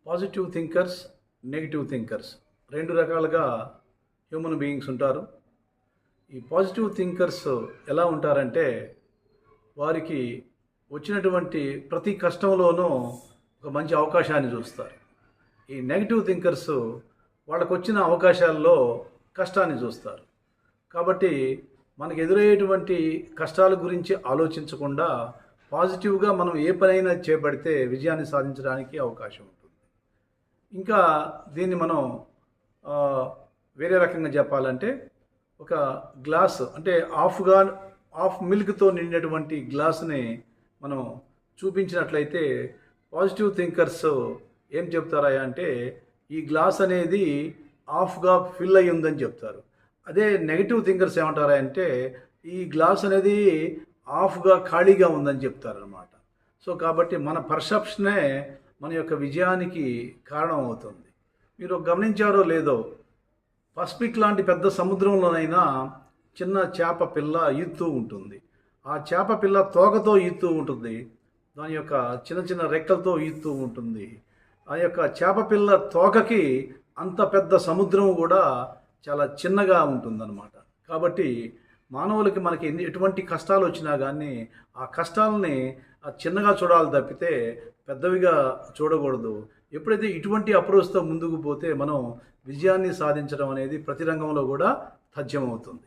Positive thinkers, negative thinkers 2 రకాలుగా human beings ఉంటారు. ఈ పాజిటివ్ థింకర్స్ ఎలా ఉంటారంటే, వారికి వచ్చినటువంటి ప్రతి కష్టంలోనూ ఒక మంచి అవకాశాన్ని చూస్తారు. ఈ నెగిటివ్ థింకర్స్ వాళ్ళకొచ్చిన అవకాశాల్లో కష్టాన్ని చూస్తారు. కాబట్టి మనకు ఎదురయ్యేటువంటి కష్టాల గురించి ఆలోచించకుండా పాజిటివ్గా మనం ఏ పనైనా చేపడితే విజయాన్ని సాధించడానికి అవకాశం ఉంటుంది. ఇంకా దీన్ని మనం ఆ, వేరే రకంగా చెప్పాలంటే, ఒక గ్లాస్ అంటే హాఫ్ మిల్క్తో నిండినటువంటి గ్లాస్ని మనం చూపించినట్లయితే పాజిటివ్ థింకర్స్ ఏం చెప్తారా అంటే, ఈ గ్లాస్ అనేది హాఫ్గా ఫిల్ అయి ఉందని చెప్తారు. అదే నెగిటివ్ థింకర్స్ ఏమంటారా అంటే, ఈ గ్లాస్ అనేది హాఫ్గా ఖాళీగా ఉందని చెప్తారనమాట. సో కాబట్టి మన పర్సెప్షనే మన యొక్క విజయానికి కారణం అవుతుంది. మీరు గమనించారో లేదో, పసిఫిక్ లాంటి పెద్ద సముద్రంలోనైనా చిన్న చేప పిల్ల ఈదుతూ ఉంటుంది. ఆ చేప పిల్ల తోకతో ఈదుతూ ఉంటుంది, దాని యొక్క చిన్న చిన్న రెక్కలతో ఈదుతూ ఉంటుంది. ఆ యొక్క చేప పిల్ల తోకకి అంత పెద్ద సముద్రం కూడా చాలా చిన్నగా ఉంటుందన్నమాట. కాబట్టి మానవులకి మనకి ఎటువంటి కష్టాలు వచ్చినా కానీ ఆ కష్టాలని చిన్నగా చూడాలి తప్పితే పెద్దవిగా చూడకూడదు. ఎప్పుడైతే ఇటువంటి అప్రోచ్తో ముందుకు పోతే మనం విజయాన్ని సాధించడం అనేది ప్రతి రంగంలో కూడా తథ్యమవుతుంది.